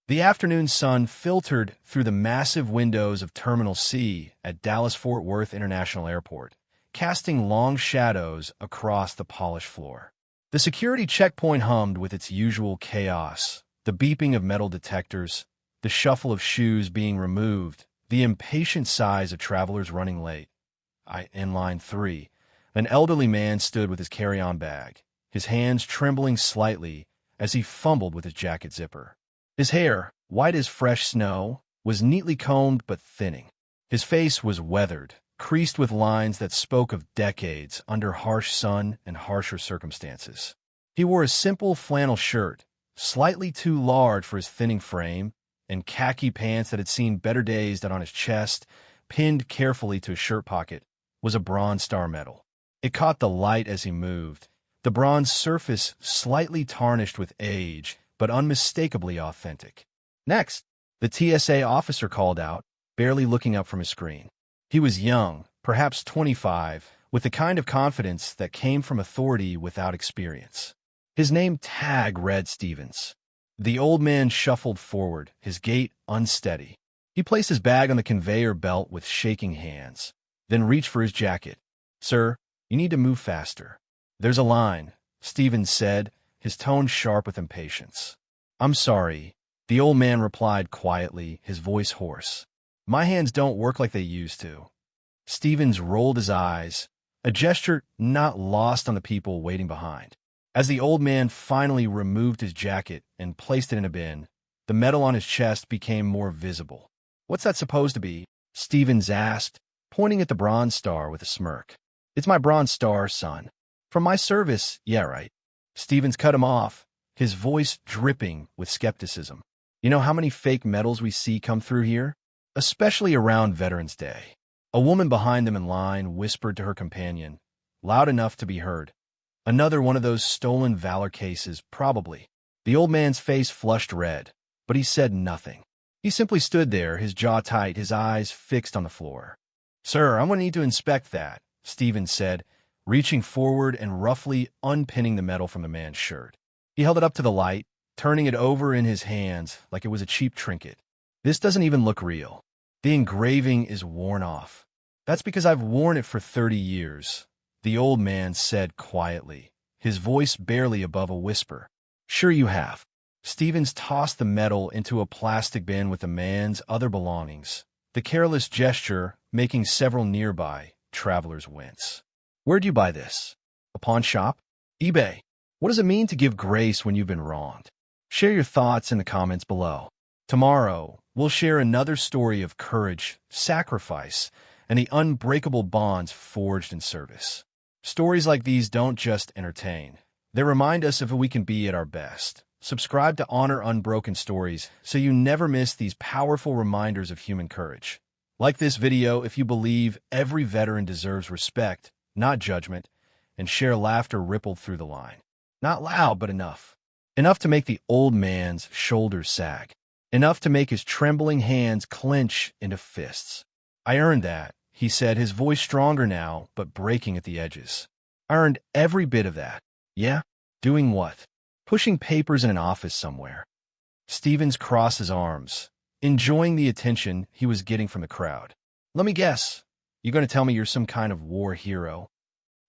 The afternoon sun filtered through the massive windows of Terminal C at Dallas-Fort Worth International Airport, casting long shadows across the polished floor. The security checkpoint hummed with its usual chaos, the beeping of metal detectors, the shuffle of shoes being removed, the impatient sighs of travelers running late. In line 3, an elderly man stood with his carry-on bag, his hands trembling slightly as he fumbled with his jacket zipper. His hair, white as fresh snow, was neatly combed but thinning. His face was weathered, creased with lines that spoke of decades under harsh sun and harsher circumstances. He wore a simple flannel shirt, slightly too large for his thinning frame, and khaki pants that had seen better days. That on his chest, pinned carefully to his shirt pocket, was a Bronze Star medal. It caught the light as he moved, the bronze surface slightly tarnished with age, but unmistakably authentic. Next, the TSA officer called out, barely looking up from his screen. He was young, perhaps 25, with the kind of confidence that came from authority without experience. His name tag read Stevens. The old man shuffled forward, his gait unsteady. He placed his bag on the conveyor belt with shaking hands, then reached for his jacket. "Sir, you need to move faster. There's a line," Stevens said, his tone sharp with impatience. "I'm sorry," the old man replied quietly, his voice hoarse. "My hands don't work like they used to." Stevens rolled his eyes, a gesture not lost on the people waiting behind. As the old man finally removed his jacket and placed it in a bin, the metal on his chest became more visible. "What's that supposed to be?" Stevens asked, pointing at the Bronze Star with a smirk. "It's my Bronze Star, son. From my service, yeah, right." Stevens cut him off, his voice dripping with skepticism. "You know how many fake medals we see come through here? Especially around Veterans Day." A woman behind them in line whispered to her companion, loud enough to be heard. "Another one of those stolen valor cases, probably." The old man's face flushed red, but he said nothing. He simply stood there, his jaw tight, his eyes fixed on the floor. "Sir, I'm going to need to inspect that," Stevens said, reaching forward and roughly unpinning the medal from the man's shirt. He held it up to the light, turning it over in his hands like it was a cheap trinket. "This doesn't even look real. The engraving is worn off." "That's because I've worn it for 30 years, the old man said quietly, his voice barely above a whisper. "Sure you have." Stevens tossed the medal into a plastic bin with the man's other belongings, the careless gesture making several nearby travelers wince. "Where'd you buy this? A pawn shop? eBay? What does it mean to give grace when you've been wronged?" Share your thoughts in the comments below. Tomorrow, we'll share another story of courage, sacrifice, and the unbreakable bonds forged in service. Stories like these don't just entertain. They remind us of who we can be at our best. Subscribe to Honor Unbroken Stories so you never miss these powerful reminders of human courage. Like this video if you believe every veteran deserves respect, not judgment, and share laughter rippled through the line. Not loud, but enough. Enough to make the old man's shoulders sag. Enough to make his trembling hands clench into fists. "I earned that," he said, his voice stronger now, but breaking at the edges. "I earned every bit of that." "Yeah? Doing what?" "Pushing papers in an office somewhere." Stevens crossed his arms, enjoying the attention he was getting from the crowd. "Let me guess. You going to tell me you're some kind of war hero?"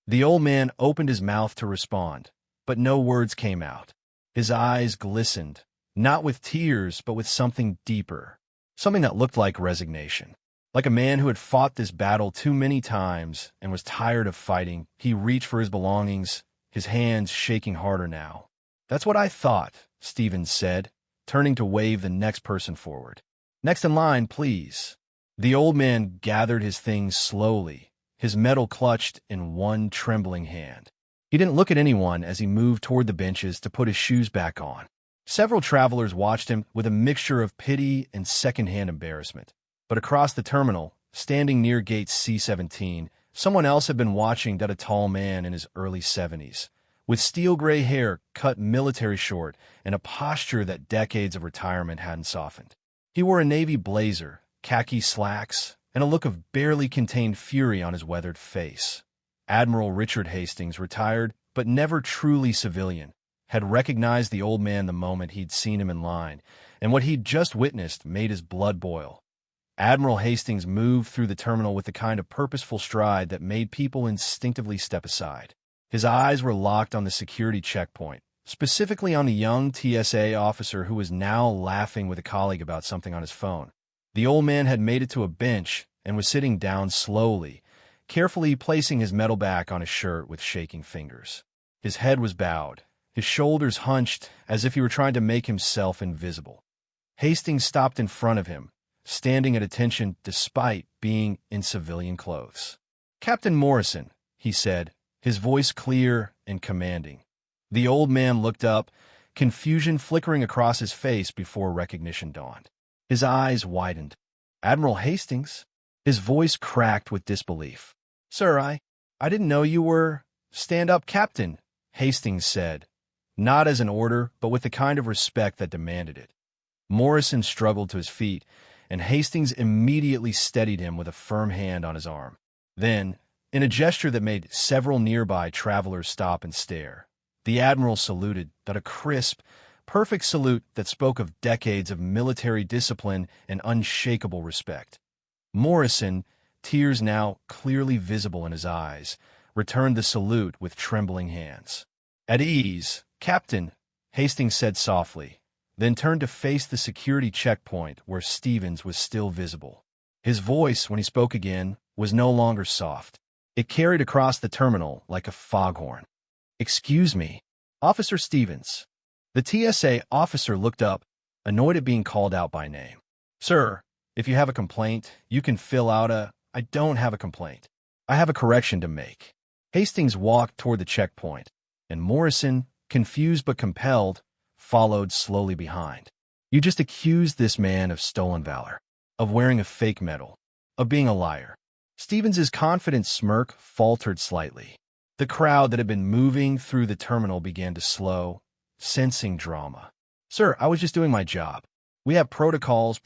The old man opened his mouth to respond, but no words came out. His eyes glistened, not with tears, but with something deeper, something that looked like resignation. Like a man who had fought this battle too many times and was tired of fighting, he reached for his belongings, his hands shaking harder now. "That's what I thought," Stevens said, turning to wave the next person forward. "Next in line, please." The old man gathered his things slowly, his medal clutched in one trembling hand. He didn't look at anyone as he moved toward the benches to put his shoes back on. Several travelers watched him with a mixture of pity and secondhand embarrassment. But across the terminal, standing near gate C-17, someone else had been watching. That a tall man in his early 70s, with steel gray hair cut military short and a posture that decades of retirement hadn't softened. He wore a navy blazer, khaki slacks, and a look of barely contained fury on his weathered face. Admiral Richard Hastings, retired but never truly civilian, had recognized the old man the moment he'd seen him in line, and what he'd just witnessed made his blood boil. Admiral Hastings moved through the terminal with the kind of purposeful stride that made people instinctively step aside. His eyes were locked on the security checkpoint, specifically on the young TSA officer who was now laughing with a colleague about something on his phone. The old man had made it to a bench and was sitting down slowly, carefully placing his metal back on his shirt with shaking fingers. His head was bowed, his shoulders hunched as if he were trying to make himself invisible. Hastings stopped in front of him, standing at attention despite being in civilian clothes. "Captain Morrison," he said, his voice clear and commanding. The old man looked up, confusion flickering across his face before recognition dawned. His eyes widened. "Admiral Hastings?" His voice cracked with disbelief. "Sir, I didn't know you were—" "Stand up, Captain," Hastings said, not as an order, but with the kind of respect that demanded it. Morrison struggled to his feet, and Hastings immediately steadied him with a firm hand on his arm. Then, in a gesture that made several nearby travelers stop and stare, the Admiral saluted, but a crisp, perfect salute that spoke of decades of military discipline and unshakable respect. Morrison, tears now clearly visible in his eyes, returned the salute with trembling hands. "At ease, Captain," Hastings said softly, then turned to face the security checkpoint where Stevens was still visible. His voice, when he spoke again, was no longer soft. It carried across the terminal like a foghorn. "Excuse me, Officer Stevens." The TSA officer looked up, annoyed at being called out by name. "Sir, if you have a complaint, you can fill out a—" "I don't have a complaint. I have a correction to make." Hastings walked toward the checkpoint, and Morrison, confused but compelled, followed slowly behind. "You just accused this man of stolen valor, of wearing a fake medal, of being a liar." Stevens's confident smirk faltered slightly. The crowd that had been moving through the terminal began to slow, sensing drama. "Sir, I was just doing my job. We have protocols.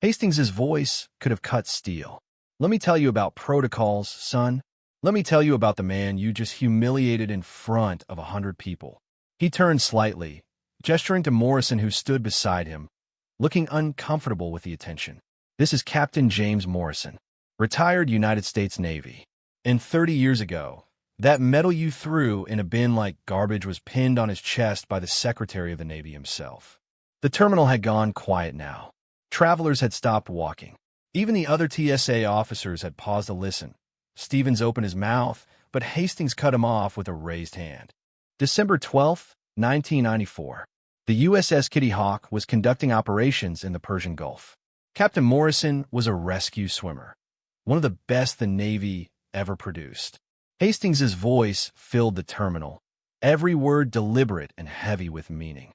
Hastings's voice could have cut steel. "Let me tell you about protocols, son. Let me tell you about the man you just humiliated in front of 100 people. He turned slightly, gesturing to Morrison who stood beside him, looking uncomfortable with the attention. "This is Captain James Morrison, retired United States Navy. And 30 years ago, that medal you threw in a bin like garbage was pinned on his chest by the Secretary of the Navy himself." The terminal had gone quiet now. Travelers had stopped walking. Even the other TSA officers had paused to listen. Stevens opened his mouth, but Hastings cut him off with a raised hand. December 12, 1994. The USS Kitty Hawk was conducting operations in the Persian Gulf. Captain Morrison was a rescue swimmer, one of the best the Navy ever produced. Hastings's voice filled the terminal, every word deliberate and heavy with meaning.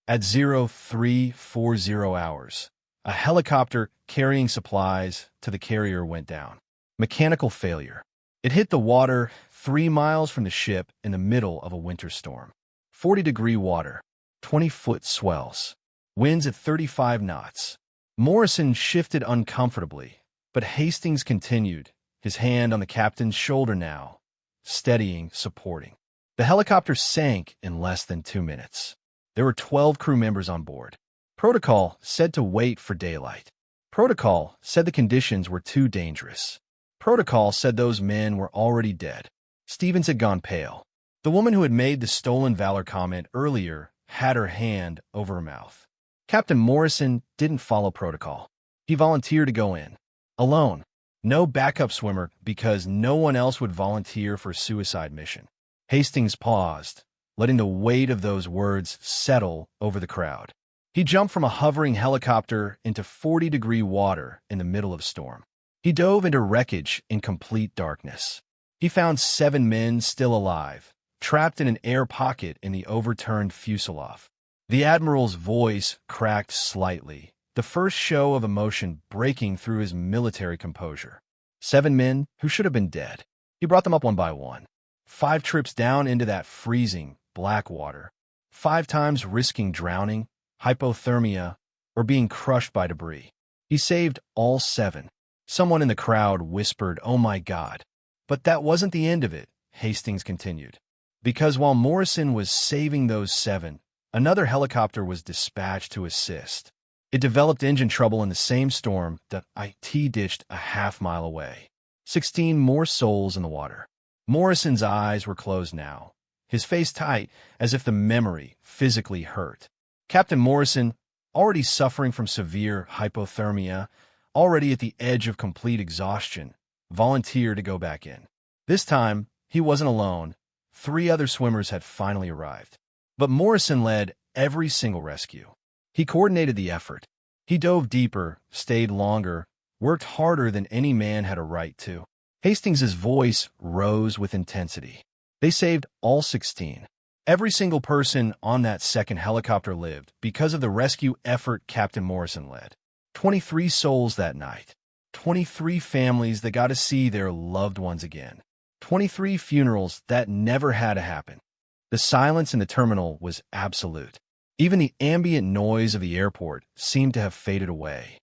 At 0340 hours, a helicopter carrying supplies to the carrier went down. Mechanical failure. It hit the water 3 miles from the ship in the middle of a winter storm. 40-degree water, 20-foot swells, winds at 35 knots. Morrison shifted uncomfortably, but Hastings continued, his hand on the captain's shoulder now, steadying, supporting. The helicopter sank in less than 2 minutes. There were 12 crew members on board. Protocol said to wait for daylight. Protocol said the conditions were too dangerous. Protocol said those men were already dead. Stevens had gone pale. The woman who had made the stolen valor comment earlier had her hand over her mouth. Captain Morrison didn't follow protocol. He volunteered to go in. Alone. No backup swimmer because no one else would volunteer for a suicide mission. Hastings paused, letting the weight of those words settle over the crowd. He jumped from a hovering helicopter into 40-degree water in the middle of a storm. He dove into wreckage in complete darkness. He found 7 men still alive, trapped in an air pocket in the overturned fuselage. The Admiral's voice cracked slightly, the first show of emotion breaking through his military composure. 7 men who should have been dead. He brought them up one by one. 5 trips down into that freezing, black water. 5 times risking drowning, hypothermia, or being crushed by debris. He saved all 7. Someone in the crowd whispered, "Oh my God." But that wasn't the end of it, Hastings continued. Because while Morrison was saving those 7, another helicopter was dispatched to assist. It developed engine trouble in the same storm that it ditched a half-mile away. 16 more souls in the water. Morrison's eyes were closed now, his face tight, as if the memory physically hurt. Captain Morrison, already suffering from severe hypothermia, already at the edge of complete exhaustion, volunteered to go back in. This time, he wasn't alone. 3 other swimmers had finally arrived. But Morrison led every single rescue. He coordinated the effort. He dove deeper, stayed longer, worked harder than any man had a right to. Hastings's voice rose with intensity. They saved all 16. Every single person on that second helicopter lived because of the rescue effort Captain Morrison led. 23 souls that night. 23 families that got to see their loved ones again. 23 funerals that never had to happen. The silence in the terminal was absolute. Even the ambient noise of the airport seemed to have faded away.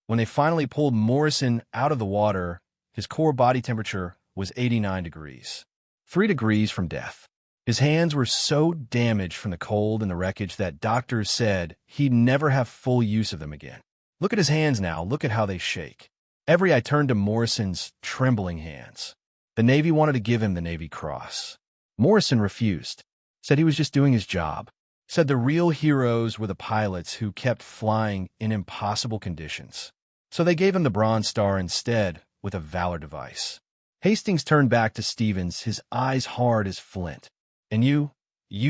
When they finally pulled Morrison out of the water, his core body temperature was 89 degrees. 3 degrees from death. His hands were so damaged from the cold and the wreckage that doctors said he'd never have full use of them again. Look at his hands now. Look at how they shake. Every eye turned to Morrison's trembling hands. The Navy wanted to give him the Navy Cross. Morrison refused. Said he was just doing his job. Said the real heroes were the pilots who kept flying in impossible conditions. So they gave him the Bronze Star instead with a Valor device. Hastings turned back to Stevens, his eyes hard as flint. And you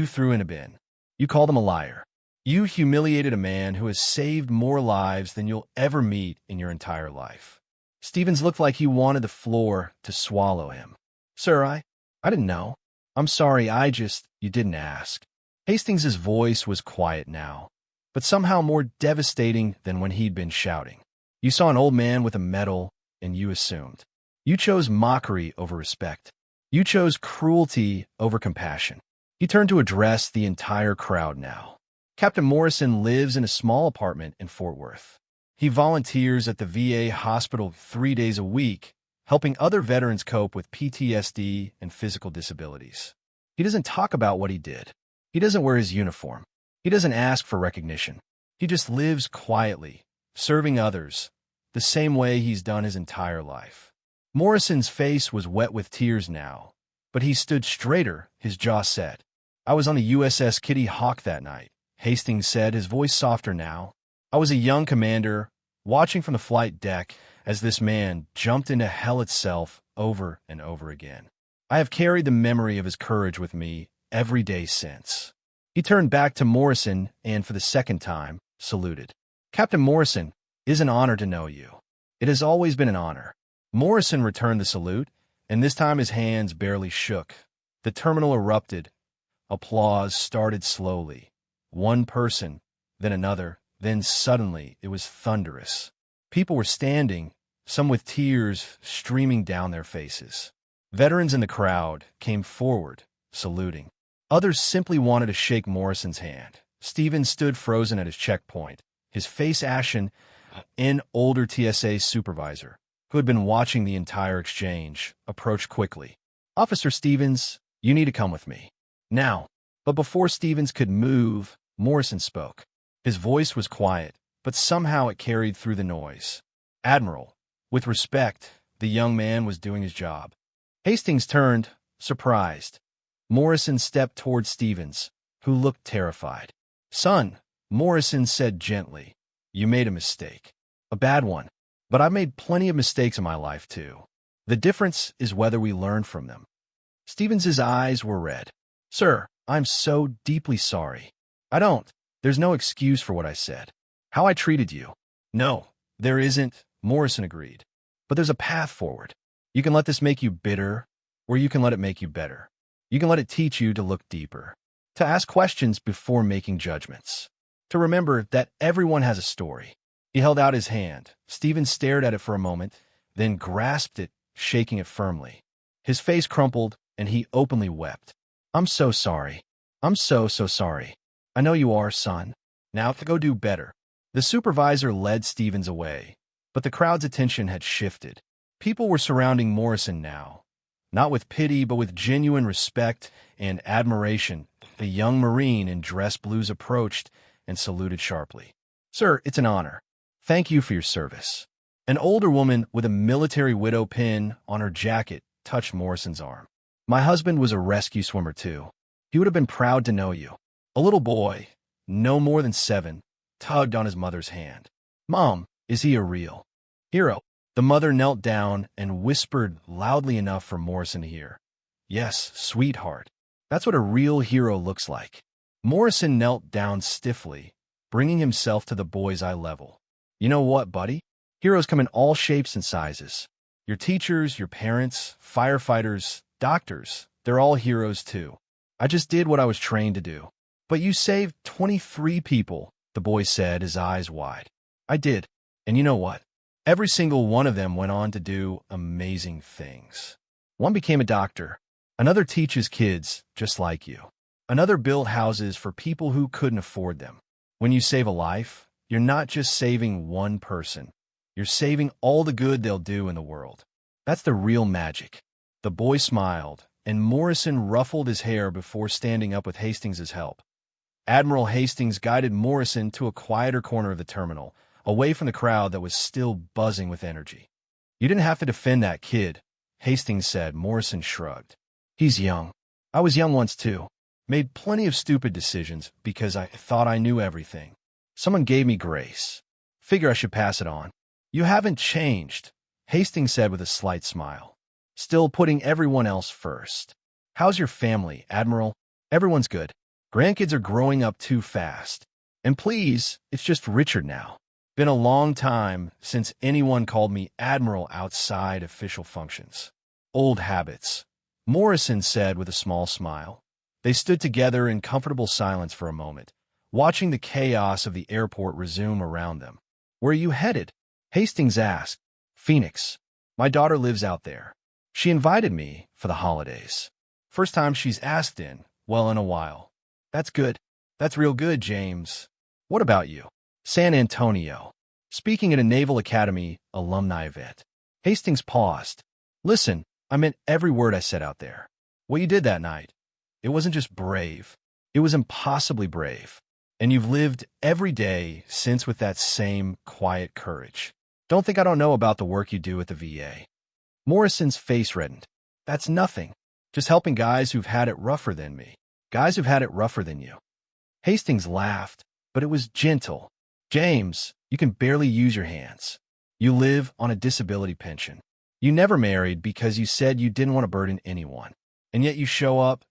threw in a bin. You called him a liar. You humiliated a man who has saved more lives than you'll ever meet in your entire life. Stevens looked like he wanted the floor to swallow him. Sir, I didn't know. I'm sorry, you didn't ask. Hastings's voice was quiet now, but somehow more devastating than when he'd been shouting. You saw an old man with a medal, and you assumed. You chose mockery over respect. You chose cruelty over compassion. He turned to address the entire crowd now. Captain Morrison lives in a small apartment in Fort Worth. He volunteers at the VA hospital 3 days a week, helping other veterans cope with PTSD and physical disabilities. He doesn't talk about what he did. He doesn't wear his uniform. He doesn't ask for recognition. He just lives quietly, serving others, the same way he's done his entire life. Morrison's face was wet with tears now, but he stood straighter, his jaw set. I was on the USS Kitty Hawk that night, Hastings said, his voice softer now. I was a young commander, watching from the flight deck as this man jumped into hell itself over and over again. I have carried the memory of his courage with me every day since. He turned back to Morrison and, for the second time, saluted. Captain Morrison, it is an honor to know you. It has always been an honor. Morrison returned the salute, and this time his hands barely shook. The terminal erupted. Applause started slowly. One person, then another, then suddenly it was thunderous. People were standing, some with tears streaming down their faces. Veterans in the crowd came forward, saluting. Others simply wanted to shake Morrison's hand. Stevens stood frozen at his checkpoint, his face ashen. An older TSA supervisor, who had been watching the entire exchange, approached quickly. Officer Stevens, you need to come with me. Now. But before Stevens could move, Morrison spoke. His voice was quiet, but somehow it carried through the noise. Admiral, with respect, the young man was doing his job. Hastings turned, surprised. Morrison stepped toward Stevens, who looked terrified. Son, Morrison said gently, you made a mistake. A bad one. But I've made plenty of mistakes in my life, too. The difference is whether we learn from them. Stevens's eyes were red. Sir, I'm so deeply sorry. There's no excuse for what I said. How I treated you. No, there isn't, Morrison agreed. But there's a path forward. You can let this make you bitter, or you can let it make you better. You can let it teach you to look deeper, to ask questions before making judgments, to remember that everyone has a story. He held out his hand. Stevens stared at it for a moment, then grasped it, shaking it firmly. His face crumpled, and he openly wept. I'm so sorry. I'm so sorry. I know you are, son. Now to go do better. The supervisor led Stevens away, but the crowd's attention had shifted. People were surrounding Morrison now, Not with pity, but with genuine respect and admiration. The young Marine in dress blues approached and saluted sharply. "Sir, it's an honor. Thank you for your service." An older woman with a military widow pin on her jacket touched Morrison's arm. "My husband was a rescue swimmer, too. He would have been proud to know you." A little boy, no more than 7, tugged on his mother's hand. "Mom, is he a real hero?" The mother knelt down and whispered loudly enough for Morrison to hear. "Yes, sweetheart. That's what a real hero looks like." Morrison knelt down stiffly, bringing himself to the boy's eye level. "You know what, buddy? Heroes come in all shapes and sizes. Your teachers, your parents, firefighters, doctors, they're all heroes too. I just did what I was trained to do." "But you saved 23 people," the boy said, his eyes wide. "I did. And you know what? Every single one of them went on to do amazing things. One became a doctor. Another teaches kids just like you. Another built houses for people who couldn't afford them. When you save a life, you're not just saving one person. You're saving all the good they'll do in the world. That's the real magic." The boy smiled, and Morrison ruffled his hair before standing up with Hastings' help. Admiral Hastings guided Morrison to a quieter corner of the terminal, away from the crowd that was still buzzing with energy. "You didn't have to defend that kid," Hastings said. Morrison shrugged. "He's young. I was young once too. Made plenty of stupid decisions because I thought I knew everything. Someone gave me grace. Figure I should pass it on." "You haven't changed," Hastings said with a slight smile. "Still putting everyone else first. How's your family, Admiral?" "Everyone's good. Grandkids are growing up too fast. And please, it's just Richard now. Been a long time since anyone called me Admiral outside official functions." "Old habits," Morrison said with a small smile. They stood together in comfortable silence for a moment, watching the chaos of the airport resume around them. "Where are you headed?" Hastings asked. "Phoenix. My daughter lives out there. She invited me for the holidays. First time she's asked in a while." "That's good. That's real good, James. What about you?" "San Antonio. Speaking at a Naval Academy alumni event." Hastings paused. "Listen, I meant every word I said out there. What you did that night. It wasn't just brave. It was impossibly brave. And you've lived every day since with that same quiet courage. Don't think I don't know about the work you do at the VA." Morrison's face reddened. "That's nothing. Just helping guys who've had it rougher than me. Guys who've had it rougher than you." Hastings laughed, but it was gentle. "James, you can barely use your hands. You live on a disability pension. You never married because you said you didn't want to burden anyone. And yet you show up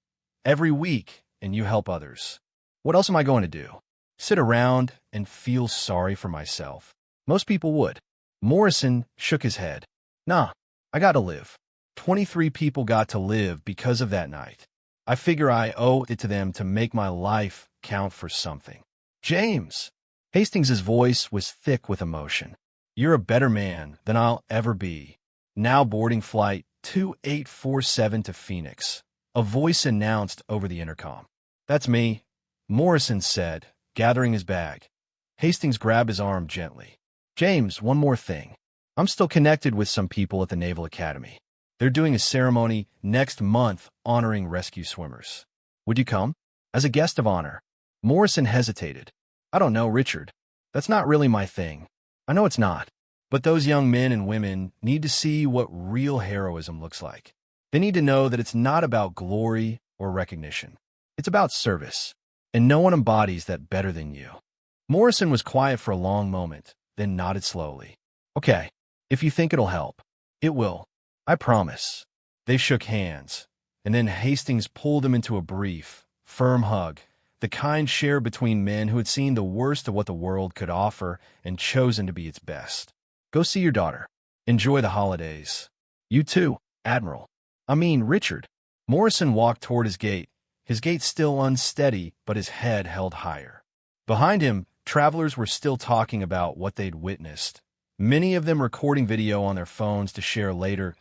every week and you help others. What else am I going to do? Sit around and feel sorry for myself? Most people would." Morrison shook his head. "Nah, I got to live. 23 people got to live because of that night. I figure I owe it to them to make my life count for something." "James!" Hastings' voice was thick with emotion. "You're a better man than I'll ever be. Now boarding flight 2847 to Phoenix." A voice announced over the intercom. "That's me," Morrison said, gathering his bag. Hastings grabbed his arm gently. "James, one more thing. I'm still connected with some people at the Naval Academy. They're doing a ceremony next month honoring rescue swimmers. Would you come? As a guest of honor?" Morrison hesitated. "I don't know, Richard. That's not really my thing." "I know it's not. But those young men and women need to see what real heroism looks like. They need to know that it's not about glory or recognition. It's about service. And no one embodies that better than you." Morrison was quiet for a long moment, then nodded slowly. "Okay, if you think it'll help." "It will. I promise." They shook hands, and then Hastings pulled him into a brief, firm hug, the kind shared between men who had seen the worst of what the world could offer and chosen to be its best. "Go see your daughter. Enjoy the holidays." "You too, Admiral. Richard." Morrison walked toward his gate still unsteady, but his head held higher. Behind him, travelers were still talking about what they'd witnessed, many of them recording video on their phones to share later.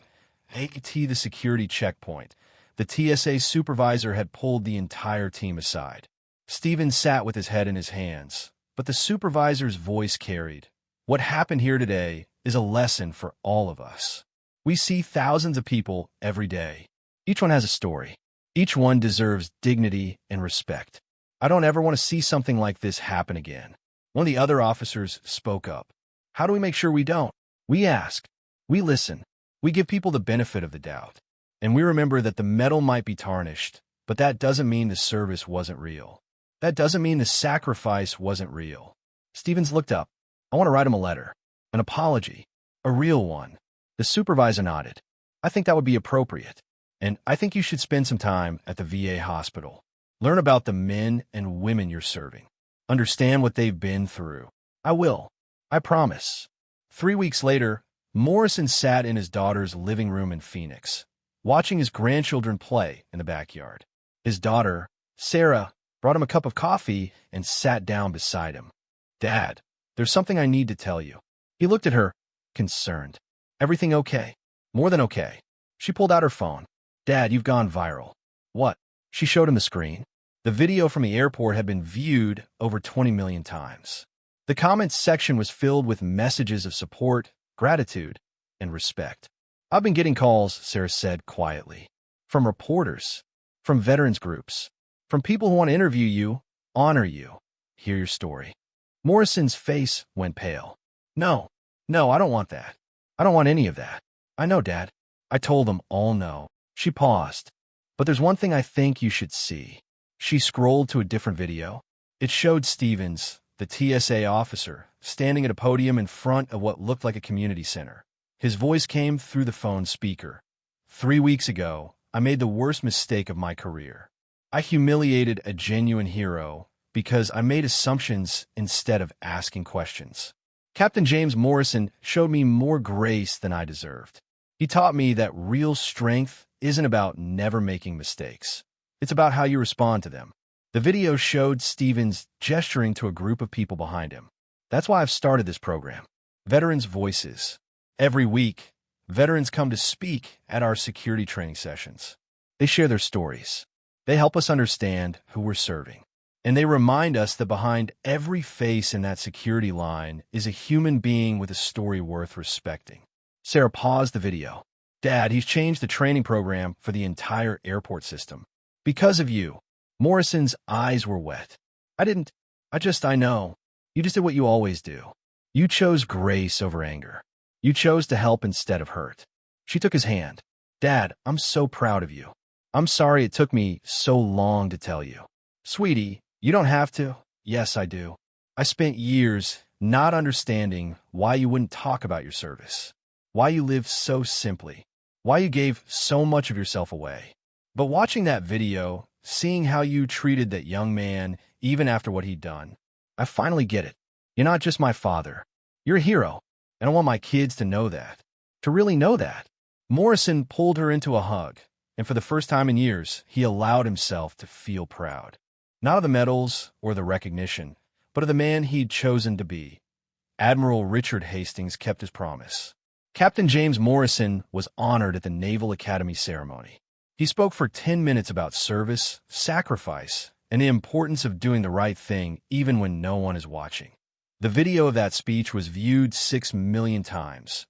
At the security checkpoint, the TSA supervisor had pulled the entire team aside. Stephen sat with his head in his hands, but the supervisor's voice carried. "What happened here today is a lesson for all of us. We see thousands of people every day, Each one has a story. Each one deserves dignity and respect. I don't ever want to see something like this happen again. One of the other officers spoke up. How do we make sure we don't? We ask. We listen. We give people the benefit of the doubt. And we remember that the medal might be tarnished, but that doesn't mean the service wasn't real. That doesn't mean the sacrifice wasn't real. Stevens looked up. I want to write him a letter. An apology. A real one. The supervisor nodded. I think that would be appropriate. And I think you should spend some time at the VA hospital. Learn about the men and women you're serving. Understand what they've been through. I will. I promise. 3 weeks later, Morrison sat in his daughter's living room in Phoenix, watching his grandchildren play in the backyard. His daughter, Sarah, brought him a cup of coffee and sat down beside him. Dad, there's something I need to tell you. He looked at her, concerned. Everything okay? More than okay. She pulled out her phone. Dad, you've gone viral. What? She showed him the screen. The video from the airport had been viewed over 20 million times. The comments section was filled with messages of support, gratitude, and respect. I've been getting calls, Sarah said quietly, from reporters, from veterans groups, from people who want to interview you, honor you, hear your story. Morrison's face went pale. No, I don't want that. I don't want any of that. I know, Dad. I told them all no. She paused. But there's one thing I think you should see. She scrolled to a different video. It showed Stevens, the TSA officer, standing at a podium in front of what looked like a community center. His voice came through the phone speaker. 3 weeks ago, I made the worst mistake of my career. I humiliated a genuine hero because I made assumptions instead of asking questions. Captain James Morrison showed me more grace than I deserved. He taught me that real strength isn't about never making mistakes. It's about how you respond to them. The video showed Stevens gesturing to a group of people behind him. That's why I've started this program. Veterans Voices. Every week, veterans come to speak at our security training sessions. They share their stories. They help us understand who we're serving. And they remind us that behind every face in that security line is a human being with a story worth respecting. Sarah paused the video. Dad, he's changed the training program for the entire airport system. Because of you. Morrison's eyes were wet. I know. You just did what you always do. You chose grace over anger. You chose to help instead of hurt. She took his hand. Dad, I'm so proud of you. I'm sorry it took me so long to tell you. Sweetie, you don't have to. Yes, I do. I spent years not understanding why you wouldn't talk about your service, why you lived so simply, why you gave so much of yourself away. But watching that video, seeing how you treated that young man even after what he'd done, I finally get it. You're not just my father. You're a hero, and I want my kids to know that, to really know that. Morrison pulled her into a hug, and for the first time in years, he allowed himself to feel proud. Not of the medals or the recognition, but of the man he'd chosen to be. Admiral Richard Hastings kept his promise. Captain James Morrison was honored at the Naval Academy ceremony. He spoke for 10 minutes about service, sacrifice, and the importance of doing the right thing even when no one is watching. The video of that speech was viewed 6 million times,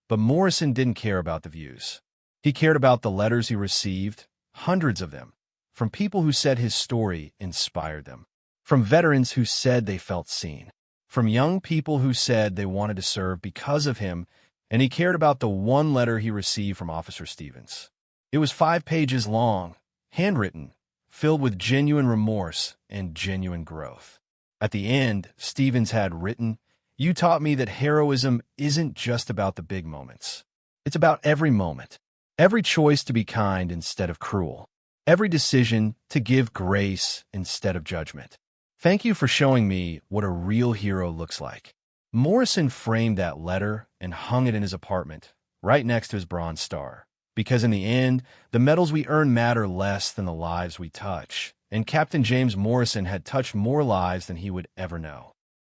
but Morrison didn't care about the views. He cared about the letters he received, hundreds of them, from people who said his story inspired them, from veterans who said they felt seen, from young people who said they wanted to serve because of him, and he cared about the one letter he received from Officer Stevens. It was 5 pages long, handwritten, filled with genuine remorse and genuine growth. At the end, Stevens had written, "You taught me that heroism isn't just about the big moments. It's about every moment, every choice to be kind instead of cruel, every decision to give grace instead of judgment. Thank you for showing me what a real hero looks like." Morrison framed that letter and hung it in his apartment, right next to his Bronze Star. Because in the end, the medals we earn matter less than the lives we touch, and Captain James Morrison had touched more lives than he would ever know.